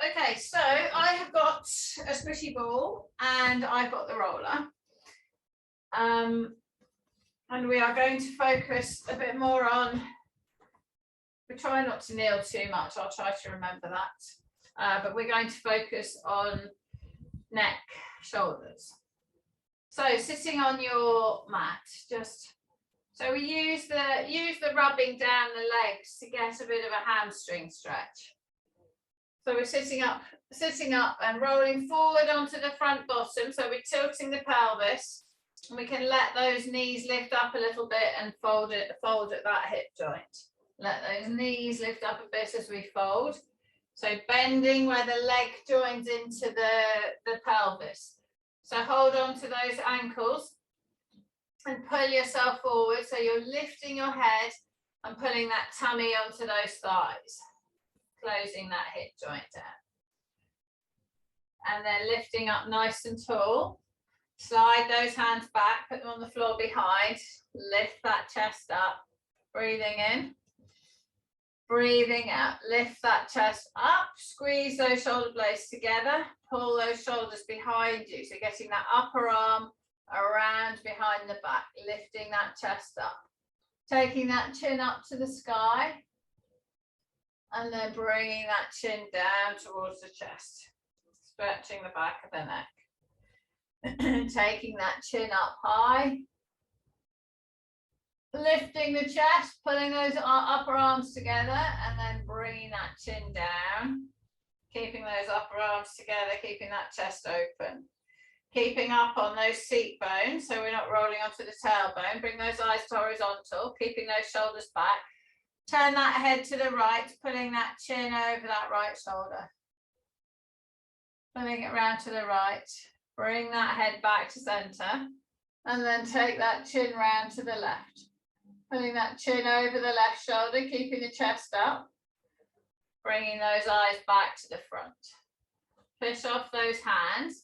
Okay, so I have got a squishy ball and I've got the roller. And we are going to focus a bit more on, we try not to kneel too much, I'll try to remember that. But we're going to focus on neck, shoulders. So sitting on your mat, just, so we use the rubbing down the legs to get a bit of a hamstring stretch. So we're sitting up and rolling forward onto the front bottom. So we're tilting the pelvis, and we can let those knees lift up a little bit and fold at that hip joint. Let those knees lift up a bit as we fold. So bending where the leg joins into the pelvis. So hold on to those ankles and pull yourself forward. So you're lifting your head and pulling that tummy onto those thighs. Closing that hip joint down. And then lifting up nice and tall. Slide those hands back, put them on the floor behind. Lift that chest up. Breathing in. Breathing out. Lift that chest up. Squeeze those shoulder blades together. Pull those shoulders behind you. So getting that upper arm around behind the back. Lifting that chest up. Taking that chin up to the sky. And then bringing that chin down towards the chest, stretching the back of the neck. Taking that chin up high, lifting the chest, pulling those upper arms together, and then bringing that chin down, keeping those upper arms together, keeping that chest open. Keeping up on those seat bones, so we're not rolling onto the tailbone. Bring those eyes horizontal, keeping those shoulders back. Turn that head to the right, pulling that chin over that right shoulder. Pulling it round to the right. Bring that head back to center. And then take that chin round to the left. Pulling that chin over the left shoulder, keeping the chest up. Bringing those eyes back to the front. Push off those hands.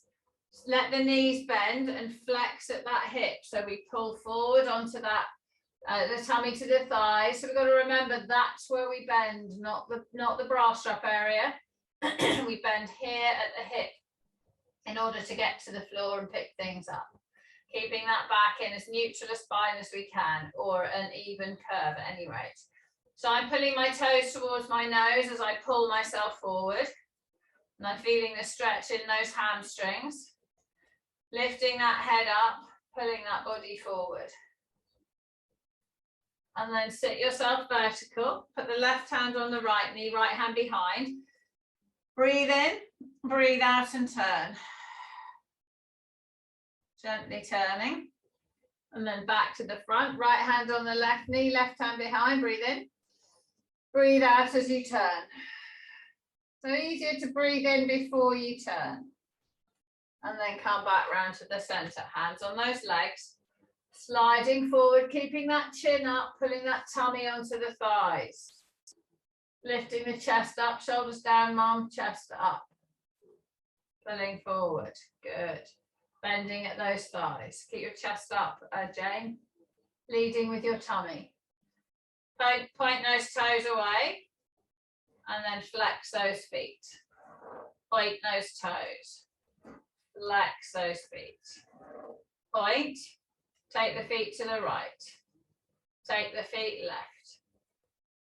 Let the knees bend and flex at that hip. So we pull forward onto that. The tummy to the thighs. So we've got to remember that's where we bend, not the bra strap area. We bend here at the hip in order to get to the floor and pick things up. Keeping that back in as neutral a spine as we can, or an even curve at any rate. So I'm pulling my toes towards my nose as I pull myself forward. And I'm feeling the stretch in those hamstrings. Lifting that head up, pulling that body forward. And then sit yourself vertical. Put the left hand on the right knee, right hand behind. Breathe in, breathe out and turn. Gently turning. And then back to the front. Right hand on the left knee, left hand behind. Breathe in. Breathe out as you turn. So easier to breathe in before you turn. And then come back round to the center. Hands on those legs. Sliding forward, keeping that chin up, pulling that tummy onto the thighs. Lifting the chest up, shoulders down, mum, chest up. Pulling forward, good. Bending at those thighs. Keep your chest up, Jane. Leading with your tummy. Point those toes away. And then flex those feet. Point those toes. Flex those feet. Point. Take the feet to the right. Take the feet left.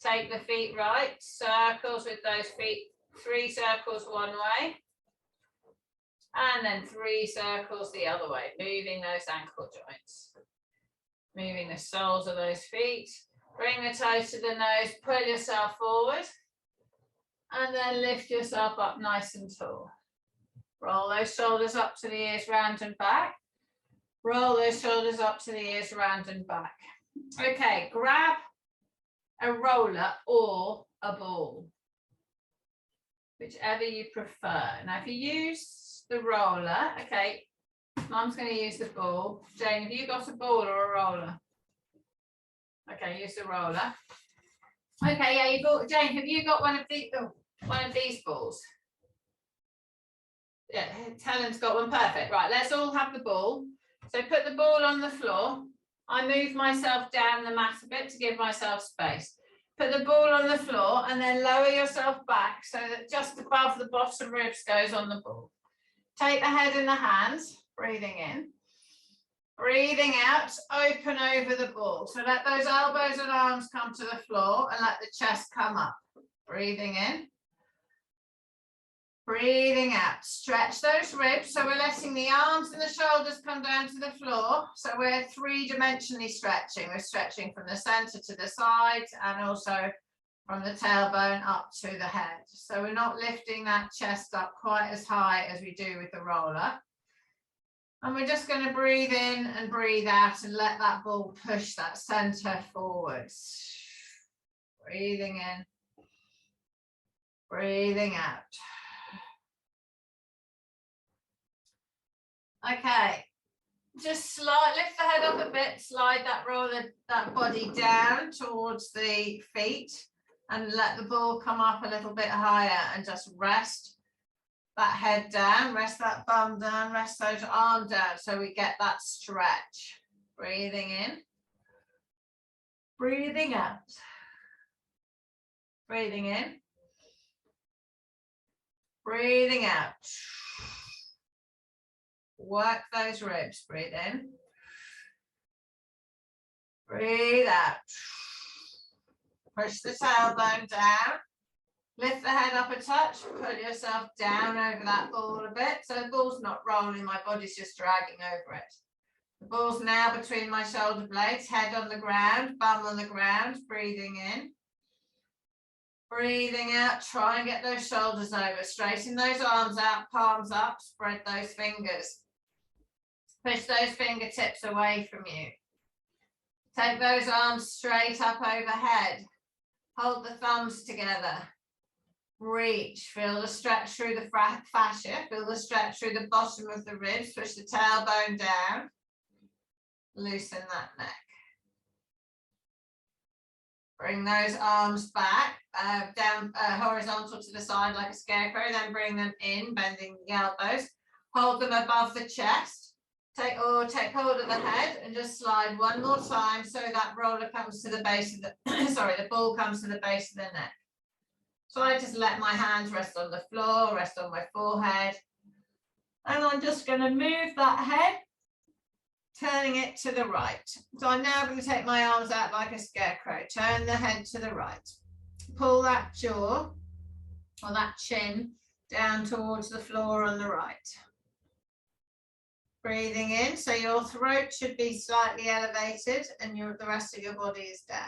Take the feet right. Circles with those feet. 3 circles one way. And then 3 circles the other way. Moving those ankle joints. Moving the soles of those feet. Bring the toes to the nose. Pull yourself forward. And then lift yourself up nice and tall. Roll those shoulders up to the ears, round and back. Roll those shoulders up to the ears, round and back. Okay, grab a roller or a ball, whichever you prefer. Now, if you use the roller, okay, Mum's going to use the ball. Jane, have you got a ball or a roller? Okay, use the roller. Okay, yeah, you got, Jane, have you got one of these balls? Yeah, Helen's got one, perfect. Right, let's all have the ball. So put the ball on the floor. I move myself down the mat a bit to give myself space. Put the ball on the floor and then lower yourself back so that just above the bottom ribs goes on the ball. Take the head in the hands, breathing in. Breathing out, open over the ball. So let those elbows and arms come to the floor and let the chest come up. Breathing in. Breathing out, stretch those ribs. So we're letting the arms and the shoulders come down to the floor. So we're three-dimensionally stretching. We're stretching from the center to the sides and also from the tailbone up to the head. So we're not lifting that chest up quite as high as we do with the roller. And we're just going to breathe in and breathe out and let that ball push that center forwards. Breathing in, breathing out. Okay, just lift the head up a bit, slide that body down towards the feet and let the ball come up a little bit higher and just rest that head down, rest that bum down, rest those arms down so we get that stretch. Breathing in, breathing out, breathing in, breathing out. Work those ribs. Breathe in. Breathe out. Push the tailbone down. Lift the head up a touch. Pull yourself down over that ball a bit. So the ball's not rolling. My body's just dragging over it. The ball's now between my shoulder blades. Head on the ground. Bum on the ground. Breathing in. Breathing out. Try and get those shoulders over. Straighten those arms out. Palms up. Spread those fingers. Push those fingertips away from you. Take those arms straight up overhead. Hold the thumbs together. Reach. Feel the stretch through the fascia. Feel the stretch through the bottom of the ribs. Push the tailbone down. Loosen that neck. Bring those arms back, down horizontal to the side like a scarecrow. Then bring them in, bending the elbows. Hold them above the chest. Take hold of the head and just slide one more time so that roller comes to the base of the, the ball comes to the base of the neck. So I just let my hands rest on the floor, rest on my forehead. And I'm just going to move that head, turning it to the right. So I'm now going to take my arms out like a scarecrow, turn the head to the right. Pull that jaw or that chin down towards the floor on the right. Breathing in, so your throat should be slightly elevated and the rest of your body is down.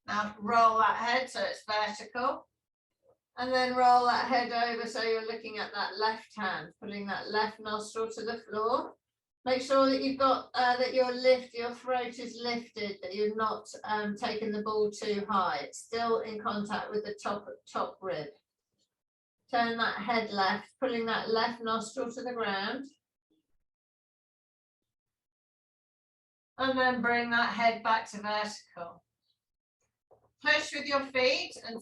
Now roll that head so it's vertical. And then roll that head over so you're looking at that left hand, putting that left nostril to the floor. Make sure that you've got your throat is lifted, that you're not taking the ball too high. It's still in contact with the top rib. Turn that head left, pulling that left nostril to the ground. And then bring that head back to vertical. Push with your feet and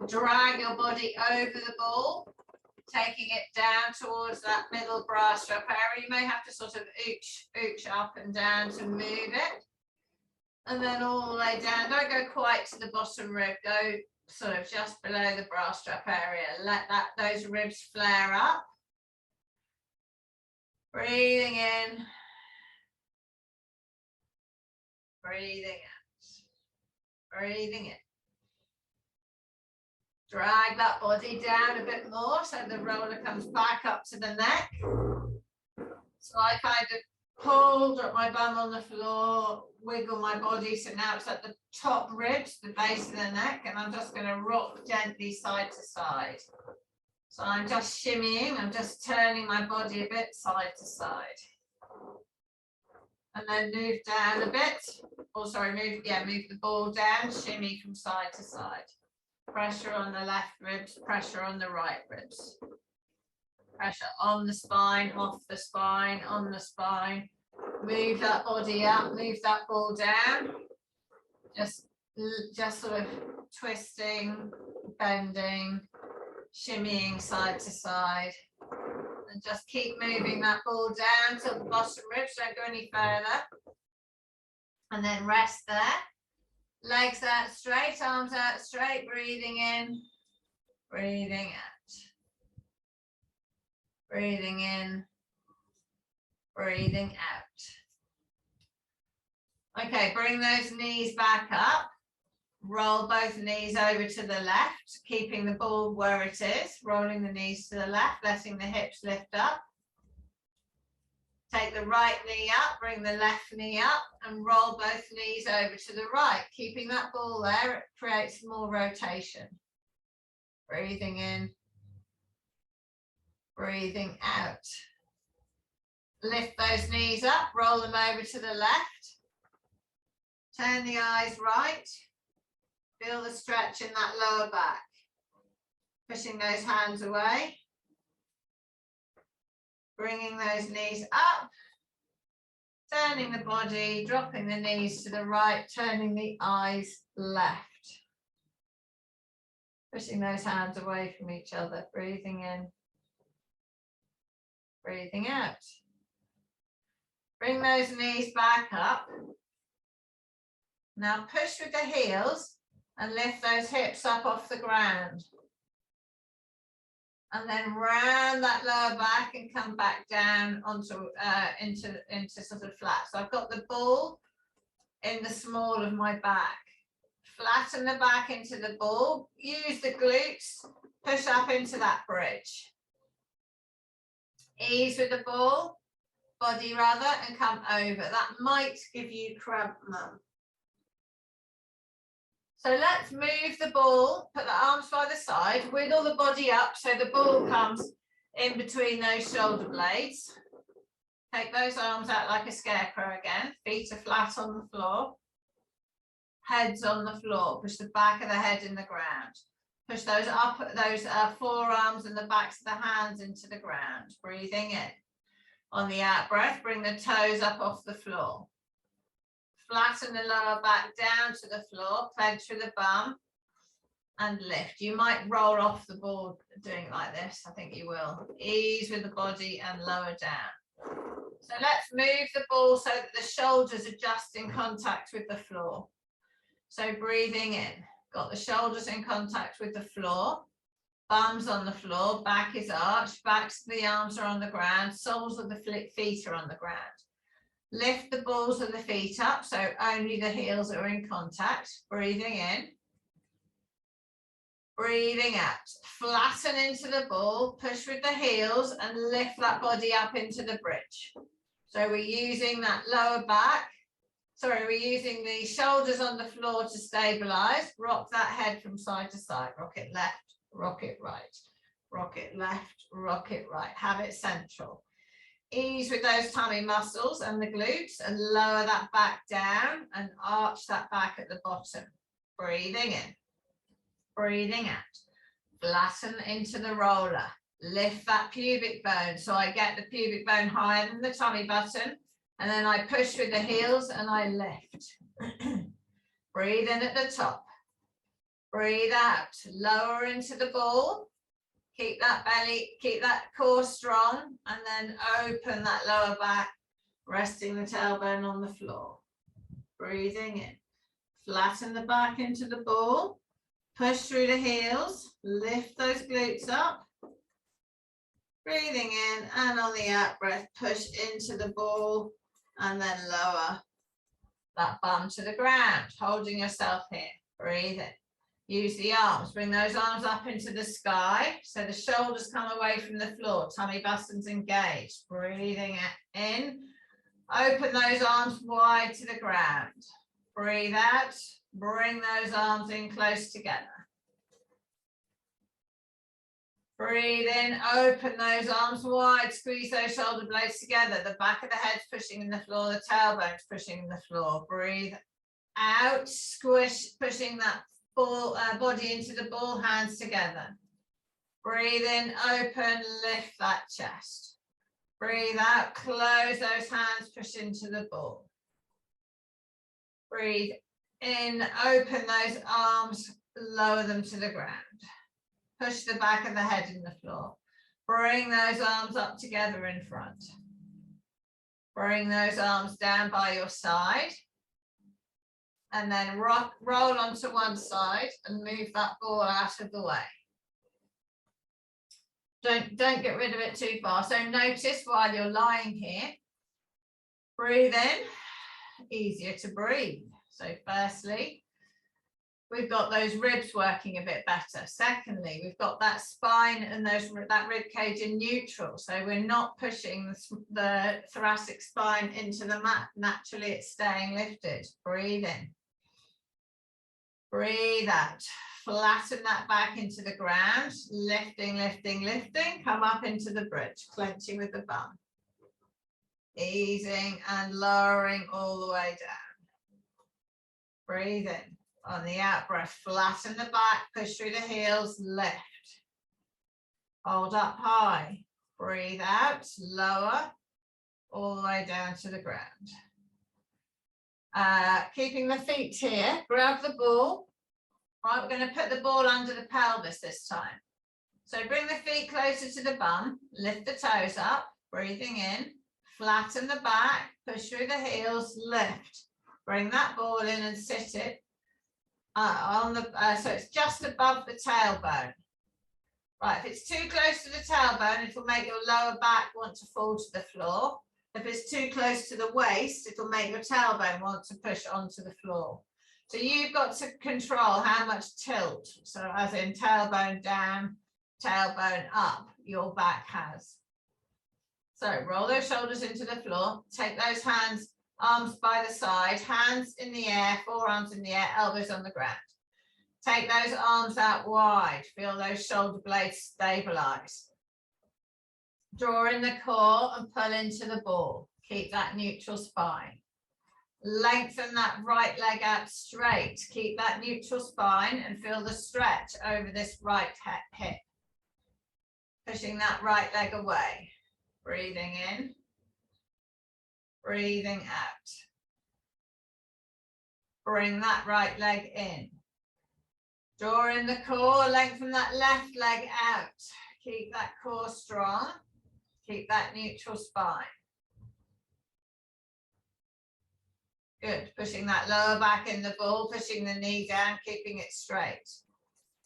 drag your body over the ball, taking it down towards that middle bra strap area. You may have to sort of ooch up and down to move it. And then all the way down. Don't go quite to the bottom rib. Go sort of just below the bra strap area. Let those ribs flare up. Breathing in. Breathing out, breathing in. Drag that body down a bit more so the roller comes back up to the neck. So I kind of pull, drop my bum on the floor, wiggle my body. So now it's at the top ribs, the base of the neck, and I'm just going to rock gently side to side. So I'm just shimmying, I'm just turning my body a bit side to side. And then move down a bit. Oh, sorry, move the ball down, shimmy from side to side. Pressure on the left ribs, pressure on the right ribs. Pressure on the spine, off the spine, on the spine. Move that body up, move that ball down. Just sort of twisting, bending, shimmying side to side. And just keep moving that ball down till the bottom ribs don't go any further. And then rest there. Legs out straight, arms out straight, breathing in, breathing out. Breathing in, breathing out. Okay, bring those knees back up. Roll both knees over to the left, keeping the ball where it is, rolling the knees to the left, letting the hips lift up. Take the right knee up, bring the left knee up, and roll both knees over to the right. Keeping that ball there, it creates more rotation. Breathing in, breathing out. Lift those knees up, roll them over to the left. Turn the eyes right. Feel the stretch in that lower back. Pushing those hands away. Bringing those knees up. Turning the body, dropping the knees to the right, turning the eyes left. Pushing those hands away from each other. Breathing in. Breathing out. Bring those knees back up. Now push with the heels and lift those hips up off the ground. And then round that lower back and come back down onto into sort of flat. So I've got the ball in the small of my back. Flatten the back into the ball. Use the glutes. Push up into that bridge. Ease with the ball, body rather, and come over. That might give you cramp, mum. So let's move the ball, put the arms by the side, wiggle the body up so the ball comes in between those shoulder blades. Take those arms out like a scarecrow again. Feet are flat on the floor. Head's on the floor. Push the back of the head in the ground. Push those up, those forearms and the backs of the hands into the ground. Breathing in. On the out breath, bring the toes up off the floor. Flatten the lower back down to the floor, clench with the bum and lift. You might roll off the board doing it like this. I think you will. Ease with the body and lower down. So let's move the ball so that the shoulders are just in contact with the floor. So breathing in, got the shoulders in contact with the floor, bums on the floor, back is arched, backs of the arms are on the ground, soles of the feet are on the ground. Lift the balls of the feet up so only the heels are in contact. Breathing in. Breathing out. Flatten into the ball, push with the heels and lift that body up into the bridge. So we're using that lower back. Sorry, we're using the shoulders on the floor to stabilize. Rock that head from side to side. Rock it left, rock it right. Rock it left, rock it right. Have it central. Ease with those tummy muscles and the glutes and lower that back down and arch that back at the bottom. Breathing in, breathing out. Flatten into the roller. Lift that pubic bone. So I get the pubic bone higher than the tummy button and then I push with the heels and I lift. Breathe in at the top. Breathe out. Lower into the ball. Keep that belly, keep that core strong, and then open that lower back, resting the tailbone on the floor. Breathing in. Flatten the back into the ball. Push through the heels. Lift those glutes up. Breathing in, and on the out breath, push into the ball, and then lower that bum to the ground, holding yourself here. Breathe in. Use the arms, bring those arms up into the sky so the shoulders come away from the floor, tummy buttons engaged. Breathing in, open those arms wide to the ground. Breathe out, bring those arms in close together. Breathe in, open those arms wide, squeeze those shoulder blades together. The back of the head's pushing in the floor, the tailbone's pushing in the floor. Breathe out, squish, pushing that body into the ball, hands together. Breathe in, open, lift that chest. Breathe out, close those hands, push into the ball. Breathe in, open those arms, lower them to the ground. Push the back of the head in the floor. Bring those arms up together in front. Bring those arms down by your side. and then roll onto one side and move that ball out of the way. Don't get rid of it too far. So notice while you're lying here, breathe in, easier to breathe. So firstly, we've got those ribs working a bit better. Secondly, we've got that spine and that rib cage in neutral. So we're not pushing the thoracic spine into the mat. Naturally, it's staying lifted. Breathe in. Breathe out. Flatten that back into the ground. Lifting, lifting, lifting. Come up into the bridge, clenching with the bum. Easing and lowering all the way down. Breathe in. On the out breath, flatten the back, push through the heels, lift. Hold up high. Breathe out, lower, all the way down to the ground. Keeping the feet here, grab the ball. Right, we're going to put the ball under the pelvis this time. So bring the feet closer to the bum, lift the toes up, breathing in, flatten the back, push through the heels, lift. Bring that ball in and sit it. So it's just above the tailbone. Right, if it's too close to the tailbone, it will make your lower back want to fall to the floor. If it's too close to the waist, it will make your tailbone want to push onto the floor. So you've got to control how much tilt, so as in tailbone down, tailbone up, your back has. So roll those shoulders into the floor, take those hands, arms by the side, hands in the air, forearms in the air, elbows on the ground. Take those arms out wide, feel those shoulder blades stabilize. Draw in the core and pull into the ball. Keep that neutral spine. Lengthen that right leg out straight. Keep that neutral spine and feel the stretch over this right hip. Pushing that right leg away. Breathing in. Breathing out. Bring that right leg in. Draw in the core, lengthen that left leg out. Keep that core strong. Keep that neutral spine. Good. Pushing that lower back in the ball, pushing the knee down, keeping it straight.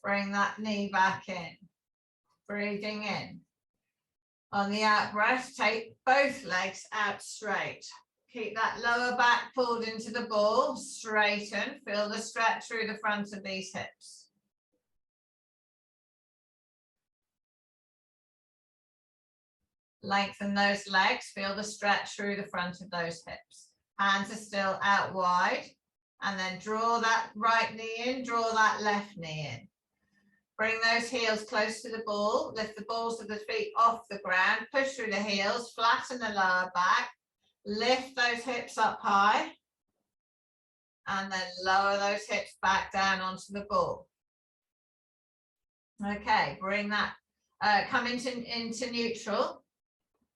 Bring that knee back in. Breathing in. On the out breath, take both legs out straight. Keep that lower back pulled into the ball, straighten. Feel the stretch through the front of these hips. Lengthen those legs, feel the stretch through the front of those hips. Hands are still out wide, and then draw that right knee in, draw that left knee in. Bring those heels close to the ball, lift the balls of the feet off the ground, push through the heels, flatten the lower back, lift those hips up high, and then lower those hips back down onto the ball. Okay, bring that, come into neutral.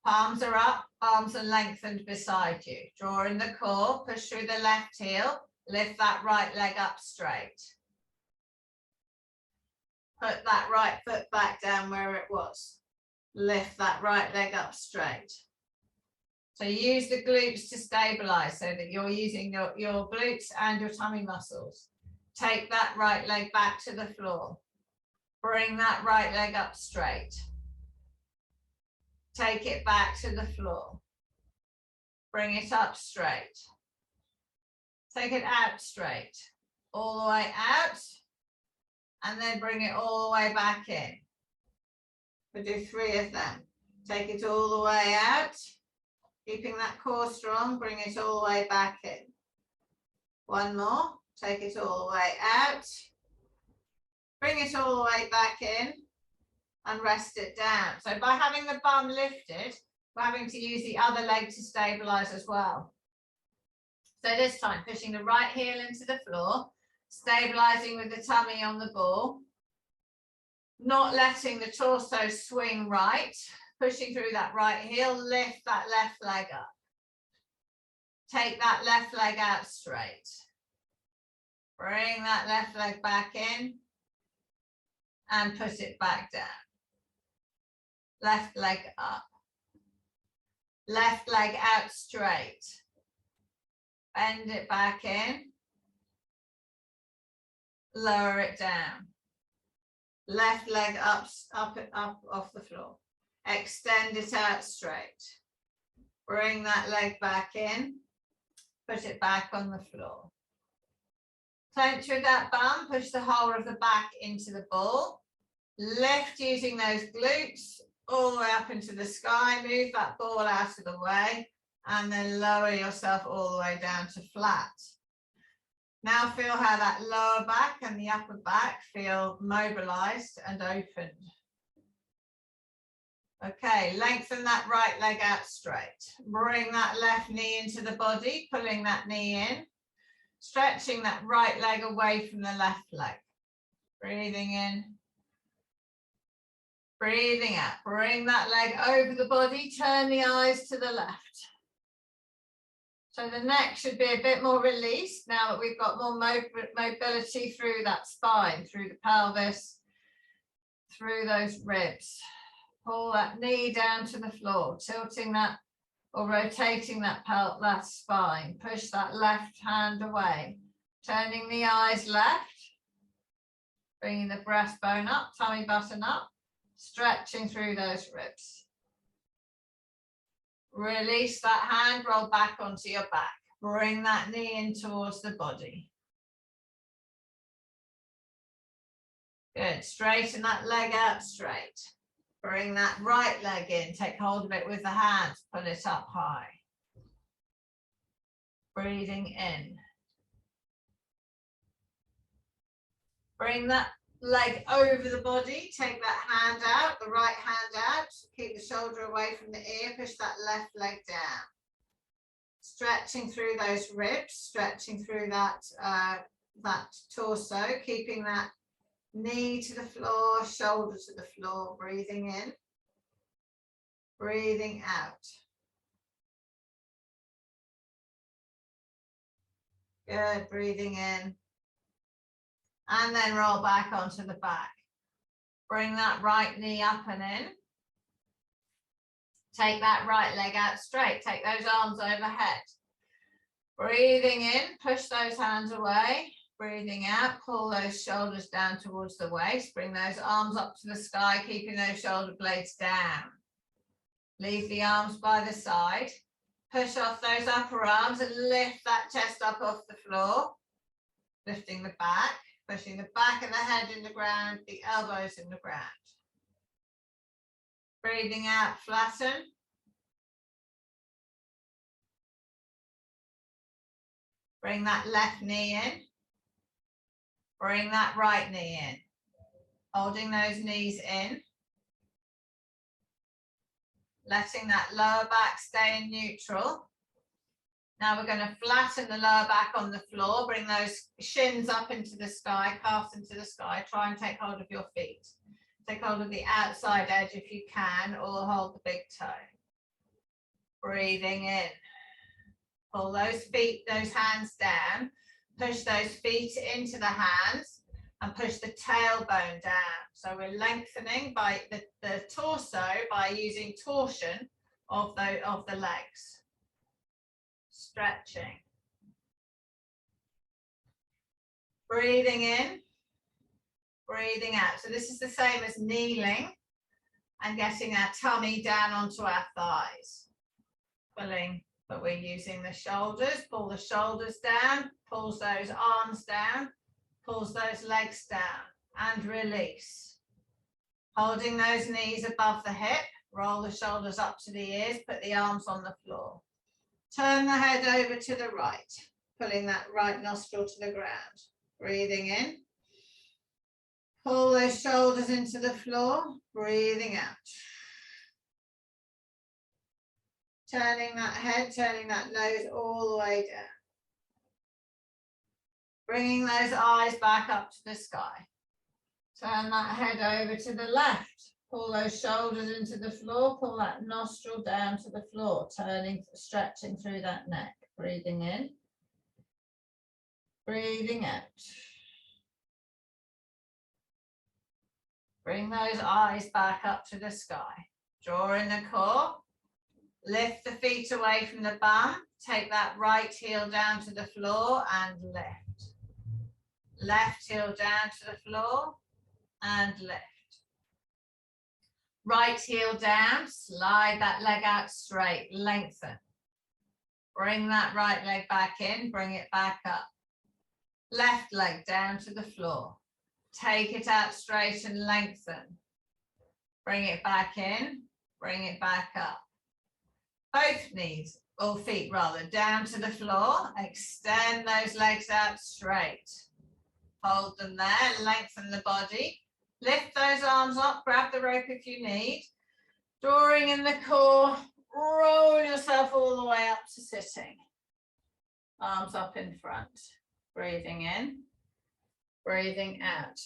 Palms are up, arms are lengthened beside you. Draw in the core, push through the left heel, lift that right leg up straight. Put that right foot back down where it was. Lift that right leg up straight. So use the glutes to stabilize so that you're using your glutes and your tummy muscles. Take that right leg back to the floor. Bring that right leg up straight. Take it back to the floor. Bring it up straight. Take it out straight. All the way out. And then bring it all the way back in. We'll do 3 of them. Take it all the way out. Keeping that core strong. Bring it all the way back in. 1 more. Take it all the way out. Bring it all the way back in. And rest it down. So by having the bum lifted, we're having to use the other leg to stabilize as well. So this time, pushing the right heel into the floor, stabilizing with the tummy on the ball, not letting the torso swing right, pushing through that right heel, lift that left leg up. Take that left leg out straight. Bring that left leg back in and put it back down. Left leg up. Left leg out straight. Bend it back in. lower it down. Left leg up off the floor. Extend it out straight. Bring that leg back in. Put it back on the floor. Clench with that bum, push the whole of the back into the ball. Lift using those glutes all the way up into the sky. Move that ball out of the way and then lower yourself all the way down to flat. Now feel how that lower back and the upper back feel mobilized and opened. Okay, lengthen that right leg out straight. Bring that left knee into the body, pulling that knee in. Stretching that right leg away from the left leg. Breathing in. Breathing out. Bring that leg over the body, turn the eyes to the left. So the neck should be a bit more released now that we've got more mobility through that spine, through the pelvis, through those ribs. Pull that knee down to the floor, tilting that or rotating that spine. Push that left hand away, turning the eyes left, bringing the breastbone up, tummy button up, stretching through those ribs. Release that hand, roll back onto your back. Bring that knee in towards the body. Good, straighten that leg out straight. Bring that right leg in, take hold of it with the hands, pull it up high. Breathing in. Bring that leg over the body, take that hand out, the right hand out, keep the shoulder away from the ear, push that left leg down. Stretching through those ribs, stretching through that, that torso, keeping that knee to the floor, shoulder to the floor, breathing in, breathing out. Good, breathing in. And then roll back onto the back. Bring that right knee up and in. Take that right leg out straight. Take those arms overhead. Breathing in, push those hands away. Breathing out, pull those shoulders down towards the waist. Bring those arms up to the sky, keeping those shoulder blades down. Leave the arms by the side. Push off those upper arms and lift that chest up off the floor. Lifting the back, pushing the back and the head in the ground, the elbows in the ground. Breathing out, flatten. Bring that left knee in. Bring that right knee in. Holding those knees in. Letting that lower back stay in neutral. Now we're going to flatten the lower back on the floor. Bring those shins up into the sky, calves into the sky. Try and take hold of your feet. Take hold of the outside edge if you can, or hold the big toe. Breathing in. Pull those feet, those hands down. Push those feet into the hands and push the tailbone down. So we're lengthening by the torso by using torsion of the legs. Stretching. Breathing in, breathing out. So this is the same as kneeling and getting our tummy down onto our thighs. Pulling, but we're using the shoulders. Pull the shoulders down, pulls those arms down, pulls those legs down, and release. Holding those knees above the hip, roll the shoulders up to the ears, put the arms on the floor. Turn the head over to the right, pulling that right nostril to the ground. Breathing in. Pull those shoulders into the floor, breathing out. Turning that head, turning that nose all the way down. Bringing those eyes back up to the sky. Turn that head over to the left. Pull those shoulders into the floor, pull that nostril down to the floor, turning, stretching through that neck. Breathing in. Breathing out. Bring those eyes back up to the sky. Draw in the core. Lift the feet away from the bum. Take that right heel down to the floor and lift. Left heel down to the floor and lift. Right heel down, slide that leg out straight, lengthen. Bring that right leg back in, bring it back up. Left leg down to the floor. Take it out straight and lengthen. Bring it back in, bring it back up. Both knees, or feet rather, down to the floor. Extend those legs out straight. Hold them there, lengthen the body. Lift those arms up, grab the rope if you need. Drawing in the core, roll yourself all the way up to sitting. Arms up in front. Breathing in, breathing out.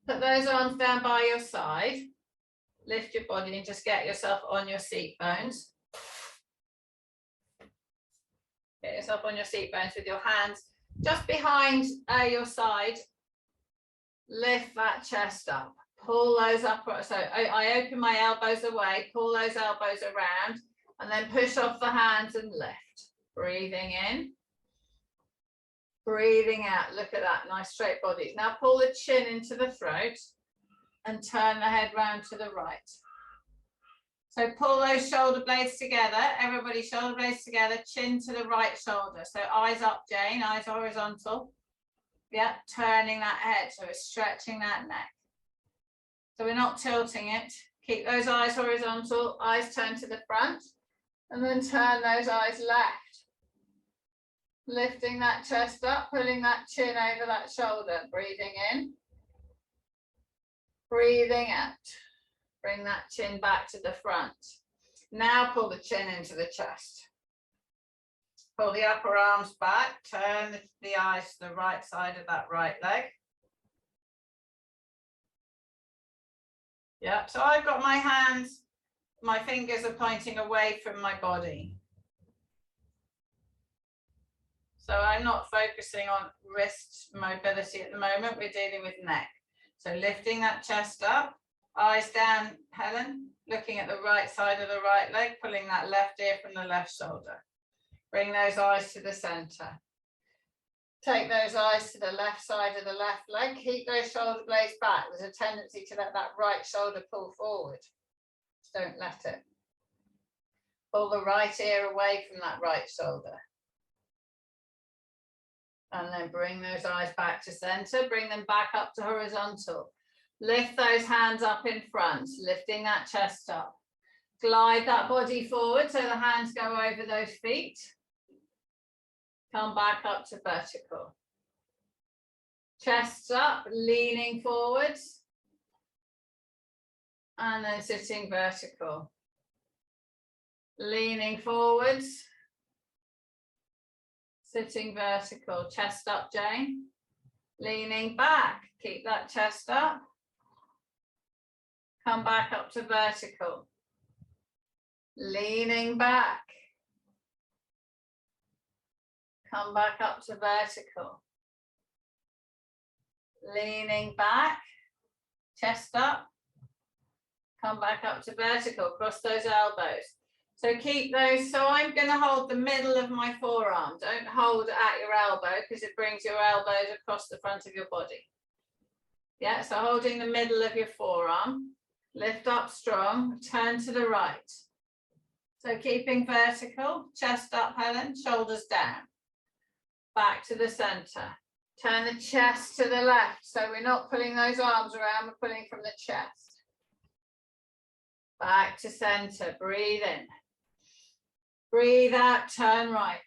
Put those arms down by your side. Lift your body and just get yourself on your seat bones. Get yourself on your seat bones with your hands just behind your side. Lift that chest up. Pull those up. So I open my elbows away, pull those elbows around, and then push off the hands and lift. Breathing in. Breathing out. Look at that. Nice straight bodies. Now pull the chin into the throat and turn the head round to the right. So pull those shoulder blades together. Everybody shoulder blades together, chin to the right shoulder. So eyes up, Jane, eyes horizontal. Yeah, turning that head. So we're stretching that neck. So we're not tilting it. Keep those eyes horizontal, eyes turn to the front, and then turn those eyes left. Lifting that chest up, pulling that chin over that shoulder. Breathing in. Breathing out. Bring that chin back to the front. Now pull the chin into the chest. Pull the upper arms back, turn the eyes to the right side of that right leg. Yeah, so I've got my hands, my fingers are pointing away from my body. So I'm not focusing on wrist mobility at the moment, we're dealing with neck. So lifting that chest up, eyes down, Helen, looking at the right side of the right leg, pulling that left ear from the left shoulder. Bring those eyes to the center. Take those eyes to the left side of the left leg. Keep those shoulder blades back. There's a tendency to let that right shoulder pull forward. Don't let it. Pull the right ear away from that right shoulder. And then bring those eyes back to center. Bring them back up to horizontal. Lift those hands up in front, lifting that chest up. Glide that body forward so the hands go over those feet. Come back up to vertical. Chest up, leaning forwards. And then sitting vertical. Leaning forwards. Sitting vertical. Chest up, Jane. Leaning back. Keep that chest up. Come back up to vertical. Leaning back. Come back up to vertical. Leaning back. Chest up. Come back up to vertical. Cross those elbows. So keep those. So I'm going to hold the middle of my forearm. Don't hold at your elbow because it brings your elbows across the front of your body. Yeah, so holding the middle of your forearm. Lift up strong. Turn to the right. So keeping vertical. Chest up, Helen. Shoulders down. Back to the center. Turn the chest to the left. So we're not pulling those arms around. We're pulling from the chest. Back to center. Breathe in. Breathe out, turn right.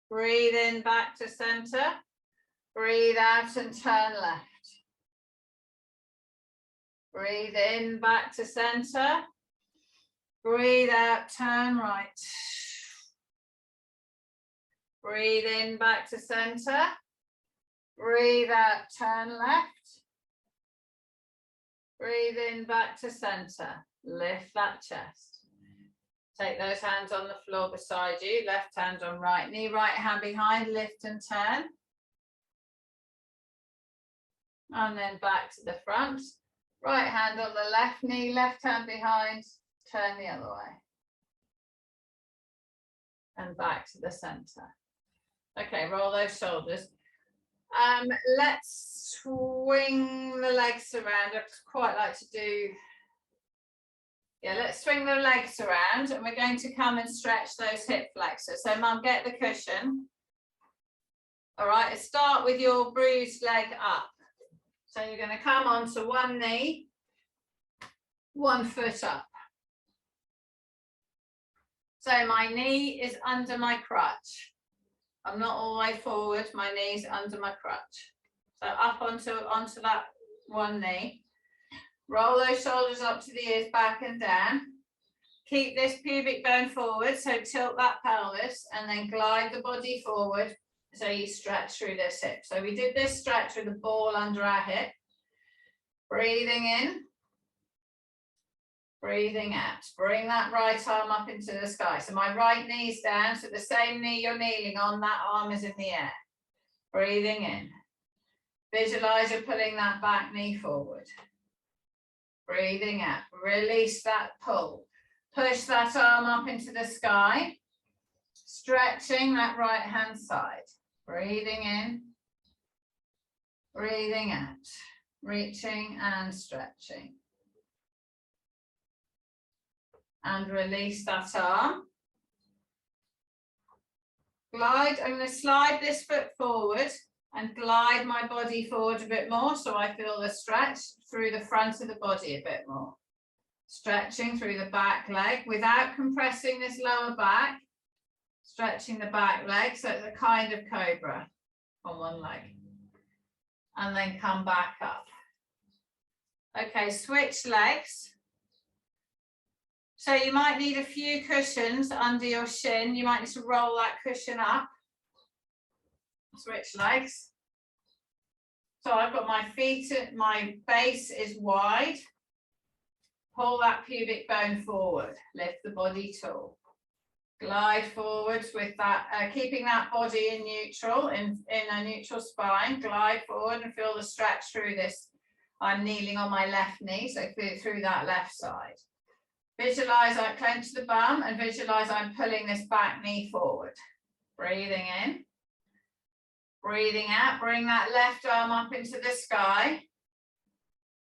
Breathe in back to center. Breathe out and turn left. Breathe in back to center. Breathe out, turn right. Breathe in back to center. Breathe out, turn left. Breathe in back to center. Lift that chest. Take those hands on the floor beside you. Left hand on right knee, right hand behind, lift and turn. And then back to the front. Right hand on the left knee, left hand behind, turn the other way. And back to the center. Okay, roll those shoulders. Let's swing the legs around. I quite like to do, yeah, let's swing the legs around, and we're going to come and stretch those hip flexors. So Mum, get the cushion. All right, start with your bruised leg up. So you're going to come onto one knee, 1 foot up. So my knee is under my crutch. I'm not all the way forward, my knee's under my crutch. So up onto that one knee. Roll those shoulders up to the ears, back and down. Keep this pubic bone forward, so tilt that pelvis, and then glide the body forward so you stretch through this hip. So we did this stretch with the ball under our hip. Breathing in. Breathing out. Bring that right arm up into the sky. So my right knee's down, so the same knee you're kneeling on, that arm is in the air. Breathing in. Visualize you're pulling that back knee forward. Breathing out. Release that pull. Push that arm up into the sky. Stretching that right hand side. Breathing in. Breathing out. Reaching and stretching. And release that arm. Glide, I'm going to slide this foot forward and glide my body forward a bit more so I feel the stretch through the front of the body a bit more. Stretching through the back leg without compressing this lower back. Stretching the back leg, so it's a kind of cobra on one leg. And then come back up. Okay, switch legs. So you might need a few cushions under your shin. You might need to roll that cushion up. Switch legs. So I've got my feet, my base is wide. Pull that pubic bone forward. Lift the body tall. Glide forwards with that, keeping that body in neutral, in a neutral spine. Glide forward and feel the stretch through this. I'm kneeling on my left knee, so through that left side. Visualize I clench the bum and visualize I'm pulling this back knee forward. Breathing in. Breathing out, bring that left arm up into the sky.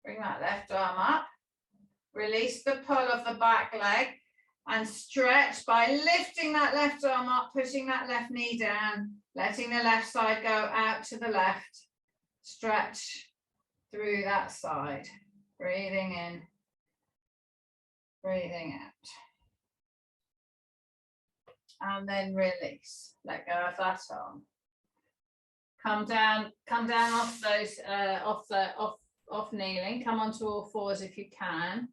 Bring that left arm up. Release the pull of the back leg and stretch by lifting that left arm up, pushing that left knee down, letting the left side go out to the left. Stretch through that side. Breathing in. Breathing out. And then release. Let go of that arm. Come down off those off kneeling. Come onto all fours if you can.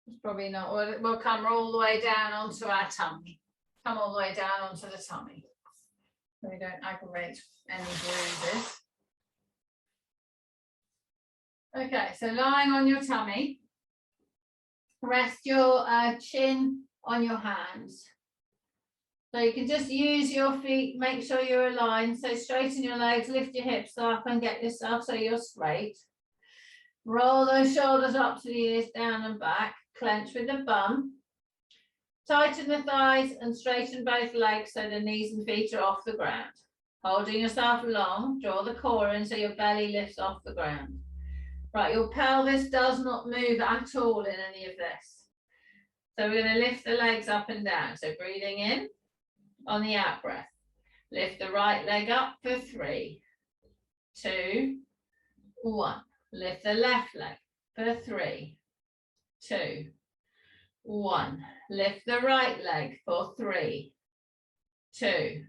It's probably not. We'll come all the way down onto our tummy. Come all the way down onto the tummy. So we don't aggravate any bruises. Okay, so lying on your tummy. Rest your chin on your hands. So you can just use your feet, make sure you're aligned. So straighten your legs, lift your hips up and get yourself so you're straight. Roll those shoulders up to the ears, down and back. Clench with the bum. Tighten the thighs and straighten both legs so the knees and feet are off the ground. Holding yourself long, draw the core in so your belly lifts off the ground. Right, your pelvis does not move at all in any of this. So we're going to lift the legs up and down. So breathing in on the out breath. Lift the right leg up for 3, 2, 1. Lift the left leg for 3, 2, 1. Lift the right leg for 3, 2,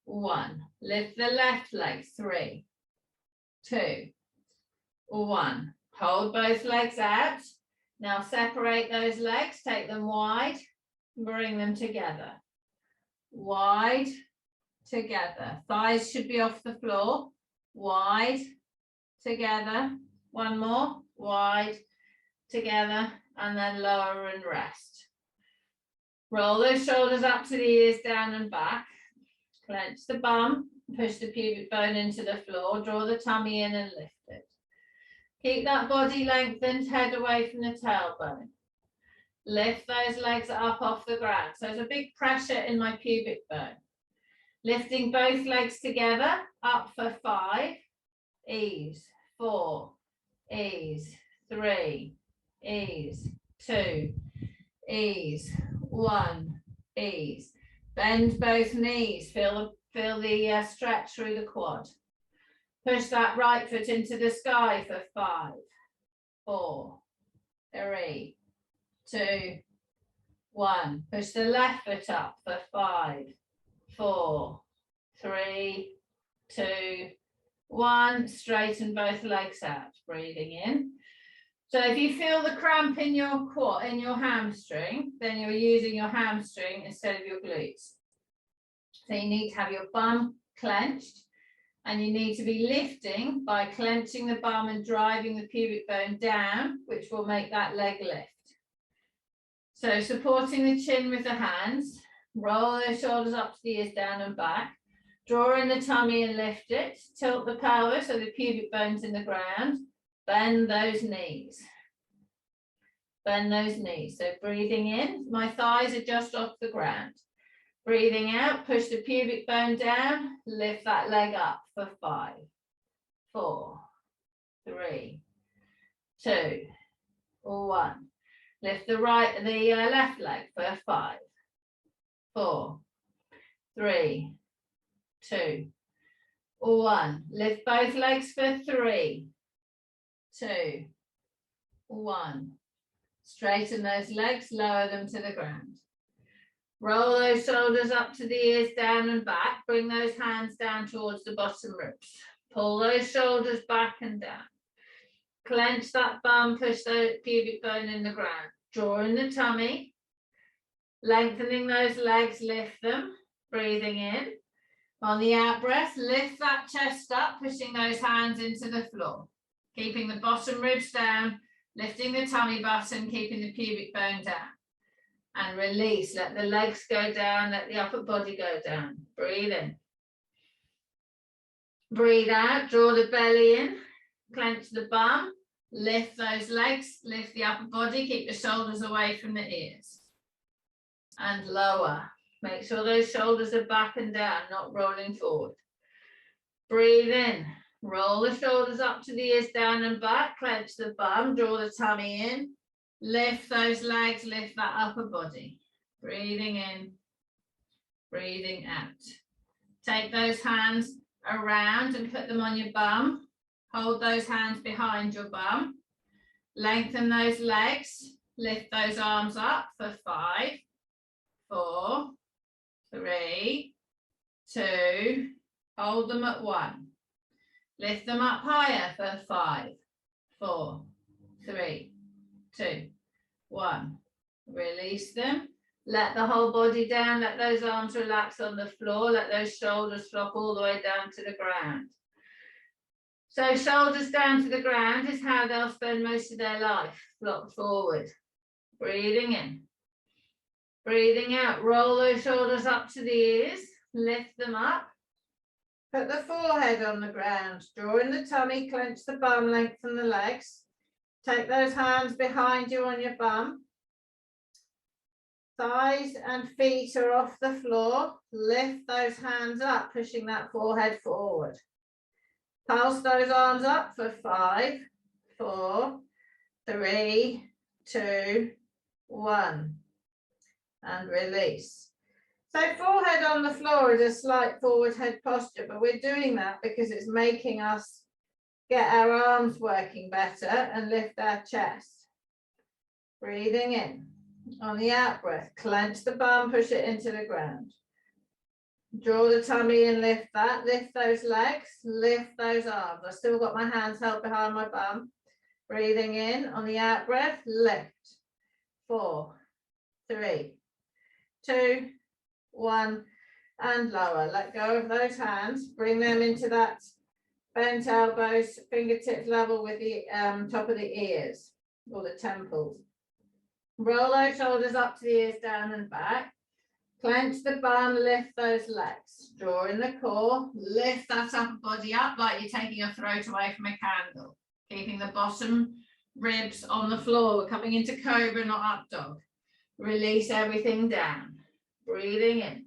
1. Lift the left leg, 3, 2, 1. Hold both legs out. Now separate those legs, take them wide, bring them together. Wide, together. Thighs should be off the floor. Wide, together. One more. Wide, together. And then lower and rest. Roll those shoulders up to the ears, down and back. Clench the bum. Push the pubic bone into the floor. Draw the tummy in and lift it. Keep that body lengthened, head away from the tailbone. Lift those legs up off the ground. So there's a big pressure in my pubic bone. Lifting both legs together, up for 5, ease, 4, ease, 3, ease, 2, ease, 1, ease. Bend both knees, feel the stretch through the quad. Push that right foot into the sky for 5, 4, 3, 2, 1. Push the left foot up for 5, 4, 3, 2, 1. Straighten both legs out, breathing in. So if you feel the cramp in your quad, in your hamstring, then you're using your hamstring instead of your glutes. So you need to have your bum clenched, and you need to be lifting by clenching the bum and driving the pubic bone down, which will make that leg lift. So supporting the chin with the hands, roll the shoulders up to the ears, down and back. Draw in the tummy and lift it. Tilt the pelvis so the pubic bone's in the ground. Bend those knees. Bend those knees. So breathing in, my thighs are just off the ground. Breathing out, push the pubic bone down, lift that leg up for 5, 4, 3, 2, 1. Lift the left leg for 5, 4, 3, 2, 1. Lift both legs for 3, 2, 1. Straighten those legs, lower them to the ground. Roll those shoulders up to the ears, down and back. Bring those hands down towards the bottom ribs. Pull those shoulders back and down. Clench that bum, push the pubic bone in the ground. Draw in the tummy. Lengthening those legs, lift them. Breathing in. On the out breath, lift that chest up, pushing those hands into the floor. Keeping the bottom ribs down, lifting the tummy button, keeping the pubic bone down. And release, let the legs go down, let the upper body go down. Breathe in. Breathe out, draw the belly in, clench the bum, lift those legs, lift the upper body, keep the shoulders away from the ears. And lower. Make sure those shoulders are back and down, not rolling forward. Breathe in. Roll the shoulders up to the ears, down and back, clench the bum, draw the tummy in. Lift those legs, lift that upper body. Breathing in, breathing out. Take those hands around and put them on your bum. Hold those hands behind your bum. Lengthen those legs. Lift those arms up for 5, 4, 3, 2. Hold them at 1. Lift them up higher for 5, 4, 3, 2, 1. Release them. Let the whole body down. Let those arms relax on the floor. Let those shoulders flop all the way down to the ground. So shoulders down to the ground is how they'll spend most of their life, flopped forward. Breathing in. Breathing out. Roll those shoulders up to the ears. Lift them up. Put the forehead on the ground. Draw in the tummy. Clench the bum. Lengthen the legs. Take those hands behind you on your bum. Thighs and feet are off the floor. Lift those hands up, pushing that forehead forward. Pulse those arms up for 5, 4, 3, 2, 1. And release. So forehead on the floor is a slight forward head posture, but we're doing that because it's making us get our arms working better and lift our chest. Breathing in. On the out breath, clench the bum, push it into the ground. Draw the tummy and lift that. Lift those legs, lift those arms. I've still got my hands held behind my bum. Breathing in. On the out breath, lift. 4, 3, 2, 1, and lower. Let go of those hands. Bring them into that bent elbows, fingertips level with the top of the ears or the temples. Roll those shoulders up to the ears, down and back. Clench the bum, lift those legs. Draw in the core, lift that upper body up like you're taking your throat away from a candle. Keeping the bottom ribs on the floor. We're coming into cobra, not up dog. Release everything down. Breathing in.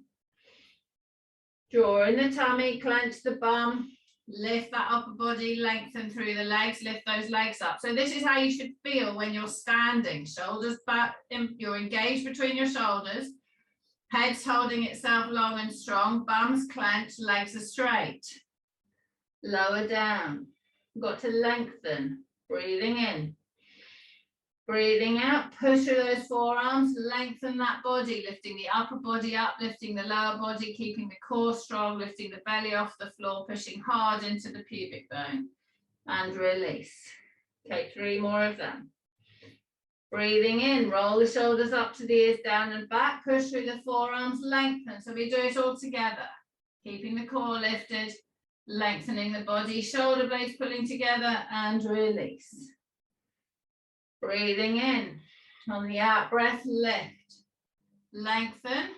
Draw in the tummy, clench the bum, lift that upper body, lengthen through the legs, lift those legs up. So this is how you should feel when you're standing. Shoulders back, you're engaged between your shoulders, head's holding itself long and strong, bums clenched, legs are straight. Lower down, got to lengthen, breathing in. Breathing out, push through those forearms, lengthen that body, lifting the upper body up, lifting the lower body, keeping the core strong, lifting the belly off the floor, pushing hard into the pubic bone, and release. Take 3 more of them. Breathing in, roll the shoulders up to the ears, down and back, push through the forearms, lengthen. So we do it all together, keeping the core lifted, lengthening the body, shoulder blades pulling together, and release. Breathing in, on the out breath, lift, lengthen,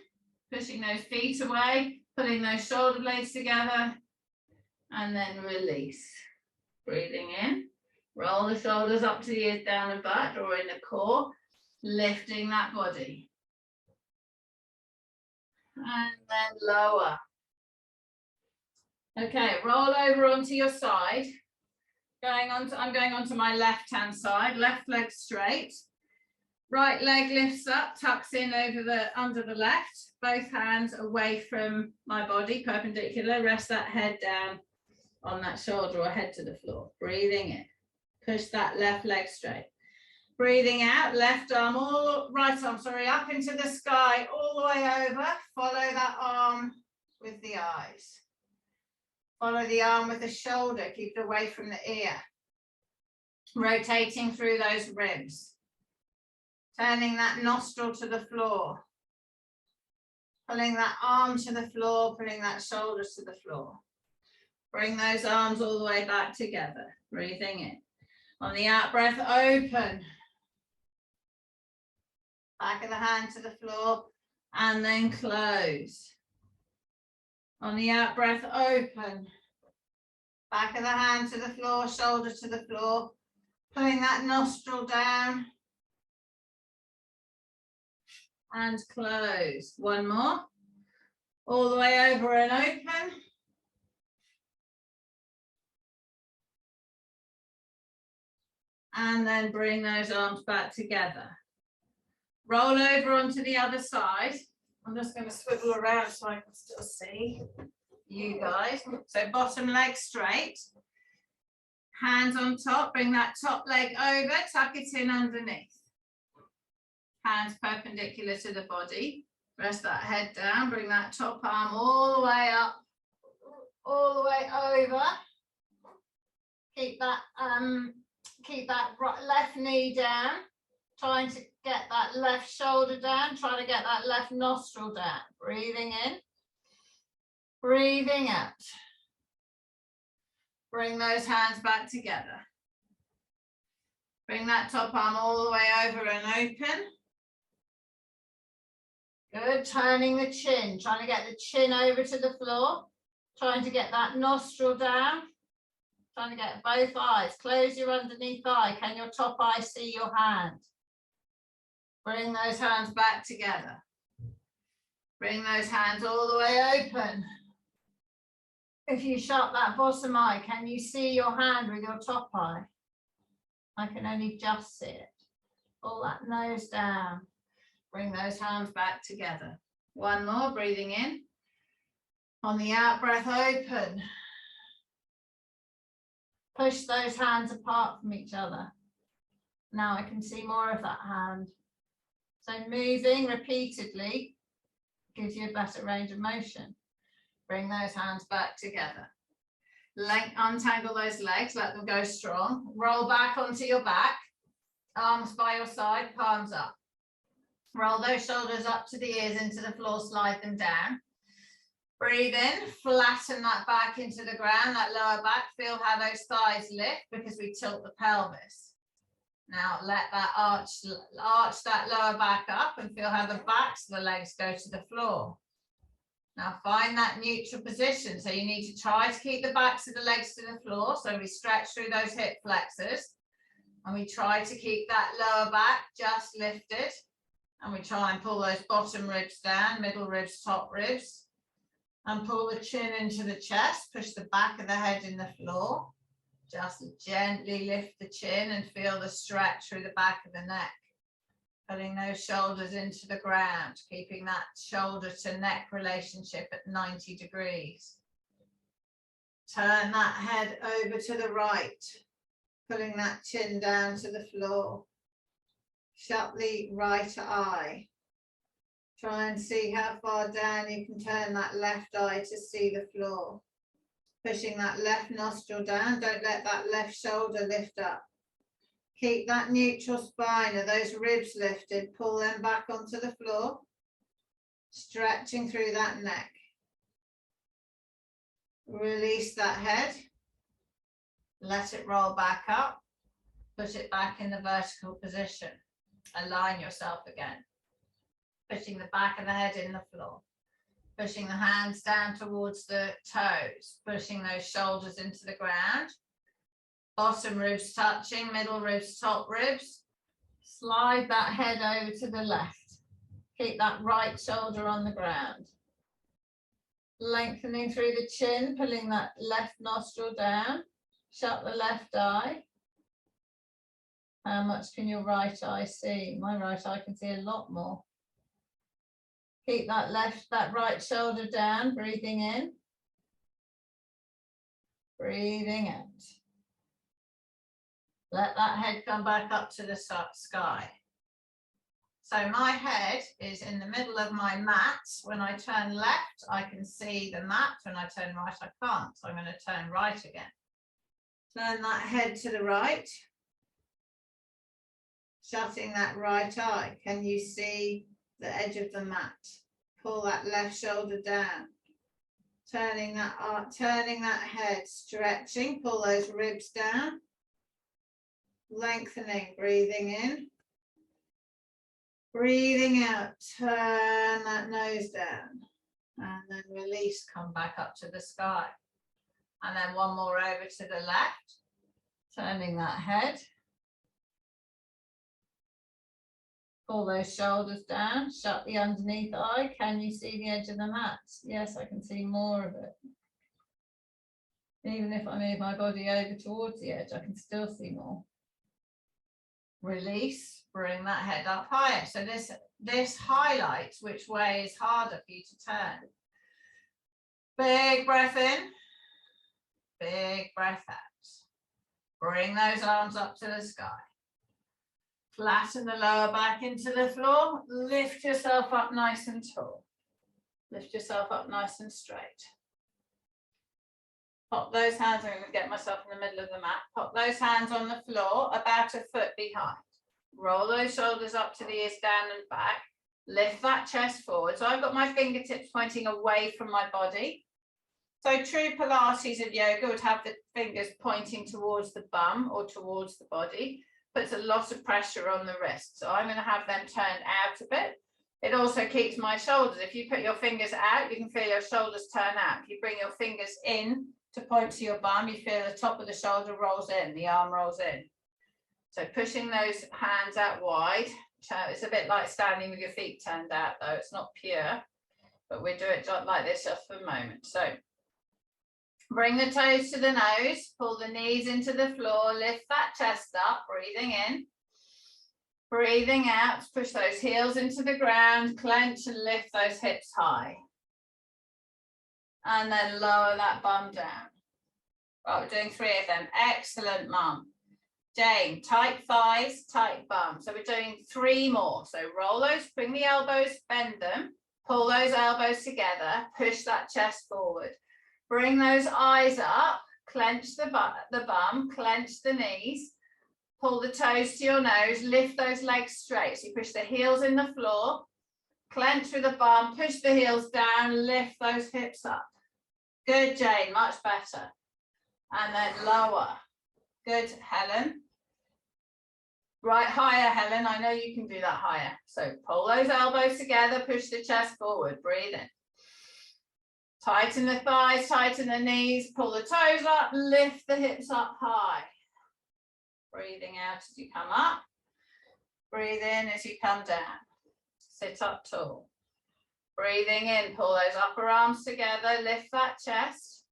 pushing those feet away, pulling those shoulder blades together, and then release. Breathing in, roll the shoulders up to the ears, down and back, draw in the core, lifting that body. And then lower. Okay, roll over onto your side. I'm going on to my left-hand side, left leg straight. Right leg lifts up, tucks in under the left, both hands away from my body, perpendicular. Rest that head down on that shoulder or head to the floor. Breathing in, push that left leg straight. Breathing out, left arm, right arm, up into the sky, all the way over. Follow that arm with the eyes. Follow the arm with the shoulder, keep it away from the ear. Rotating through those ribs. Turning that nostril to the floor. Pulling that arm to the floor, pulling that shoulder to the floor. Bring those arms all the way back together. Breathing in. On the out breath, open. Back of the hand to the floor and then close. On the out breath, open. Back of the hand to the floor, shoulder to the floor. Pulling that nostril down. And close. One more. All the way over and open. And then bring those arms back together. Roll over onto the other side. I'm just going to swivel around so I can still see you guys. So bottom leg straight. Hands on top, bring that top leg over, tuck it in underneath. Hands perpendicular to the body. Rest that head down, bring that top arm all the way up, all the way over. Keep that left knee down, trying to get that left shoulder down, trying to get that left nostril down. Breathing in, breathing out. Bring those hands back together. Bring that top arm all the way over and open. Good, turning the chin, trying to get the chin over to the floor, trying to get that nostril down, trying to get both eyes. Close your underneath eye. Can your top eye see your hand? Bring those hands back together. Bring those hands all the way open. If you shut that bottom eye, can you see your hand with your top eye? I can only just see it. Pull that nose down. Bring those hands back together. One more, breathing in. On the out breath, open. Push those hands apart from each other. Now I can see more of that hand. So moving repeatedly gives you a better range of motion. Bring those hands back together. Untangle those legs, let them go strong. Roll back onto your back. Arms by your side, palms up. Roll those shoulders up to the ears into the floor, slide them down. Breathe in, flatten that back into the ground, that lower back. Feel how those thighs lift because we tilt the pelvis. Now let that arch that lower back up and feel how the backs of the legs go to the floor. Now find that neutral position. So you need to try to keep the backs of the legs to the floor. So we stretch through those hip flexors and we try to keep that lower back just lifted. And we try and pull those bottom ribs down, middle ribs, top ribs. And pull the chin into the chest, push the back of the head in the floor. Just gently lift the chin and feel the stretch through the back of the neck. Putting those shoulders into the ground, keeping that shoulder to neck relationship at 90 degrees. Turn that head over to the right, pulling that chin down to the floor. Shut the right eye. Try and see how far down you can turn that left eye to see the floor. Pushing that left nostril down, don't let that left shoulder lift up. Keep that neutral spine of those ribs lifted, pull them back onto the floor, stretching through that neck. Release that head, let it roll back up, push it back in the vertical position. Align yourself again. Pushing the back of the head in the floor. Pushing the hands down towards the toes. Pushing those shoulders into the ground. Bottom ribs touching, middle ribs, top ribs. Slide that head over to the left. Keep that right shoulder on the ground. Lengthening through the chin, pulling that left nostril down. Shut the left eye. How much can your right eye see? My right eye can see a lot more. Keep that right shoulder down, breathing in. Breathing out. Let that head come back up to the sky. So my head is in the middle of my mat. When I turn left, I can see the mat. When I turn right, I can't. So I'm going to turn right again. Turn that head to the right. Shutting that right eye. Can you see the edge of the mat? Pull that left shoulder down. Turning that head, stretching. Pull those ribs down. Lengthening, breathing in. Breathing out, turn that nose down. And then release, come back up to the sky. And then one more over to the left. Turning that head. Pull those shoulders down, shut the underneath eye. Can you see the edge of the mat? Yes, I can see more of it. Even if I move my body over towards the edge, I can still see more. Release, bring that head up higher. So this highlights which way is harder for you to turn. Big breath in, big breath out. Bring those arms up to the sky. Flatten the lower back into the floor. Lift yourself up nice and tall. Lift yourself up nice and straight. Pop those hands, I'm going to get myself in the middle of the mat. Pop those hands on the floor, about a foot behind. Roll those shoulders up to the ears, down and back. Lift that chest forward. So I've got my fingertips pointing away from my body. So true Pilates and yoga would have the fingers pointing towards the bum or towards the body. Puts a lot of pressure on the wrist. So I'm going to have them turned out a bit. It also keeps my shoulders. If you put your fingers out, you can feel your shoulders turn out. If you bring your fingers in to point to your bum, you feel the top of the shoulder rolls in, the arm rolls in. So pushing those hands out wide. It's a bit like standing with your feet turned out though. It's not pure, but we do it like this just for a moment. So bring the toes to the nose, pull the knees into the floor, lift that chest up, breathing in. Breathing out, push those heels into the ground, clench and lift those hips high. And then lower that bum down. Right, we're doing 3 of them. Excellent, Mum. Jane, tight thighs, tight bum. So we're doing 3 more. So roll those, bring the elbows, bend them, pull those elbows together, push that chest forward. Bring those eyes up, clench the bum, clench the knees, pull the toes to your nose, lift those legs straight. So you push the heels in the floor, clench with the bum, push the heels down, lift those hips up. Good, Jane, much better. And then lower. Good, Helen. Right, higher, Helen. I know you can do that higher. So pull those elbows together, push the chest forward, breathe in. Tighten the thighs, tighten the knees, pull the toes up, lift the hips up high. Breathing out as you come up. Breathe in as you come down. Sit up tall. Breathing in, pull those upper arms together, lift that chest.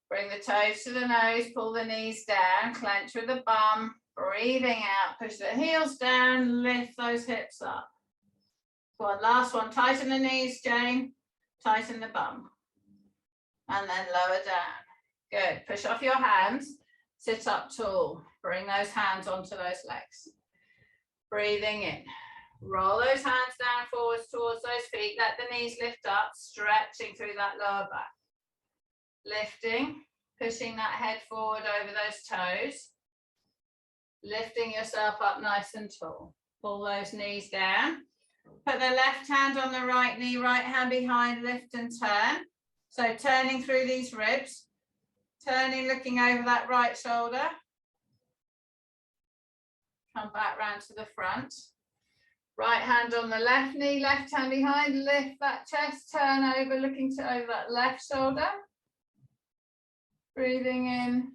Bring the toes to the nose, pull the knees down, clench with the bum. Breathing out, push the heels down, lift those hips up. One last one, tighten the knees, Jane. Tighten the bum. And then lower down. Good, push off your hands, sit up tall. Bring those hands onto those legs. Breathing in. Roll those hands down forwards towards those feet. Let the knees lift up, stretching through that lower back. Lifting, pushing that head forward over those toes. Lifting yourself up nice and tall. Pull those knees down. Put the left hand on the right knee, right hand behind, lift and turn. So turning through these ribs. Turning, looking over that right shoulder. Come back round to the front. Right hand on the left knee, left hand behind, lift that chest, turn over, looking to over that left shoulder. Breathing in,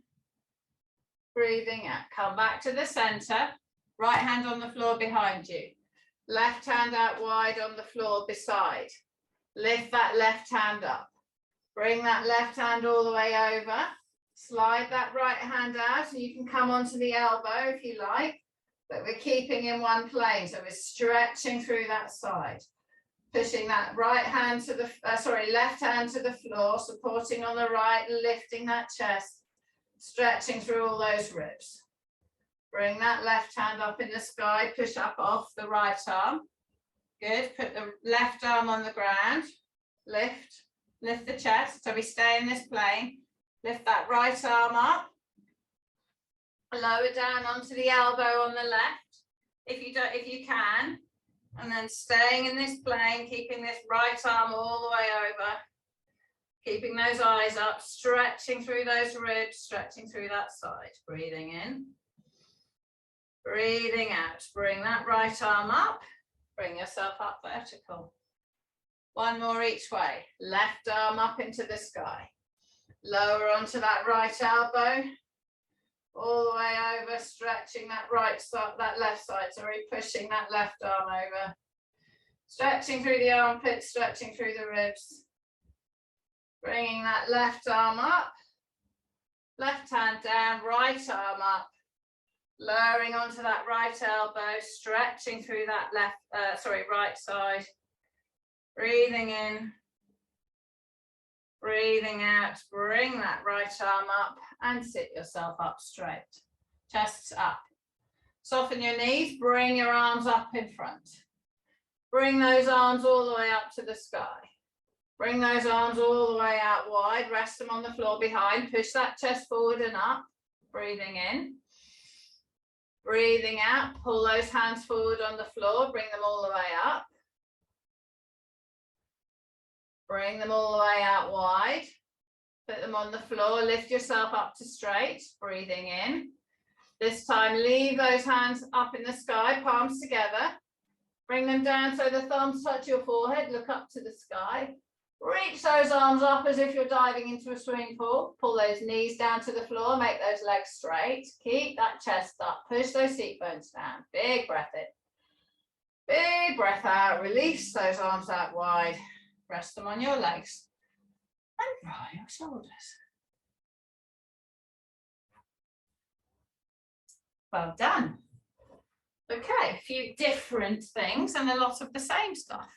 breathing out. Come back to the center. Right hand on the floor behind you. Left hand out wide on the floor beside. Lift that left hand up. Bring that left hand all the way over. Slide that right hand out, and you can come onto the elbow if you like. But we're keeping in one plane, so we're stretching through that side. Pushing that right hand to the, left hand to the floor, supporting on the right, lifting that chest, stretching through all those ribs. Bring that left hand up in the sky, push up off the right arm. Good, put the left arm on the ground, lift the chest, so we stay in this plane. Lift that right arm up. Lower down onto the elbow on the left, if you can, and then staying in this plane, keeping this right arm all the way over, keeping those eyes up, stretching through those ribs, stretching through that side. Breathing in, breathing out. Bring that right arm up, bring yourself up vertical. One more each way. Left arm up into the sky. Lower onto that right elbow. All the way over, stretching that right side, that left side, sorry, pushing that left arm over. Stretching through the armpits, stretching through the ribs. Bringing that left arm up. Left hand down, right arm up. Lowering onto that right elbow, stretching through that right side. Breathing in. Breathing out, bring that right arm up and sit yourself up straight. Chest up. Soften your knees, bring your arms up in front. Bring those arms all the way up to the sky. Bring those arms all the way out wide, rest them on the floor behind. Push that chest forward and up. Breathing in. Breathing out, pull those hands forward on the floor, bring them all the way up. Bring them all the way out wide. Put them on the floor. Lift yourself up to straight. Breathing in. This time, leave those hands up in the sky, palms together. Bring them down so the thumbs touch your forehead. Look up to the sky. Reach those arms up as if you're diving into a swimming pool. Pull those knees down to the floor. Make those legs straight. Keep that chest up. Push those seat bones down. Big breath in. Big breath out. Release those arms out wide. Rest them on your legs and roll your shoulders. Well done. Okay, a few different things and a lot of the same stuff.